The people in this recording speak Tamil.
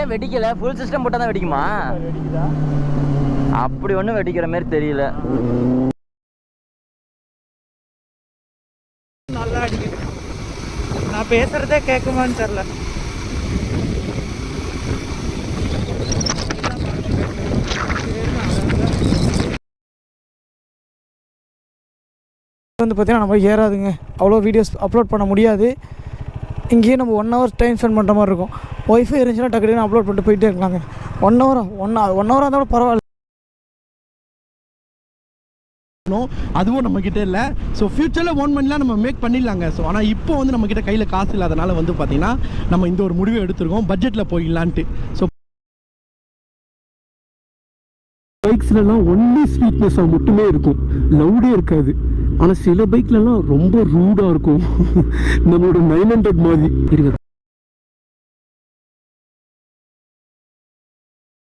ஏன் வெடிக்கல? ஃபுல் சிஸ்டம் போட்டால் தான் வெடிக்குமா? அப்படி ஒன்றும் வெடிக்கிற மாதிரி தெரியல. நல்லா அடிக்குது. நான் பேசுறதே கேட்குமான்னு தெரியல. வந்து பார்த்தீங்கன்னா நம்ம ஏறாதுங்க, அவ்வளோ வீடியோஸ் அப்லோட் பண்ண முடியாது. இங்கேயே நம்ம 1 hour டைம் ஸ்பெண்ட் பண்ணுற மாதிரி இருக்கும். ஒய்ஃபை இருந்துச்சுன்னா டக்குனு அப்லோட் பண்ணிட்டு போயிட்டே இருக்கலாங்க. 1 hour இருந்தாலும் பரவாயில்ல. அதுவும் நம்மக்கிட்ட இல்லை. ஸோ ஃப்யூச்சரில் ஓன் பண்ணிலாம் நம்ம மேக் பண்ணிடலாங்க. ஸோ ஆனால் இப்போ வந்து நம்மக்கிட்ட கையில் காசு இல்லாதனால வந்து பார்த்திங்கன்னா நம்ம இந்த ஒரு முடிவை எடுத்துருக்கோம், பட்ஜெட்டில் போயிடலான்ட்டு. ஸோ பைக்ஸ்லாம் ஒன்லி ஸ்வீட்னஸாக மட்டுமே இருக்கும், லவுடே இருக்காது. ஆனால் சில பைக்லலாம் ரொம்ப ரூடாக இருக்கும். நம்மளோட 900 மாதிரி இருக்கு.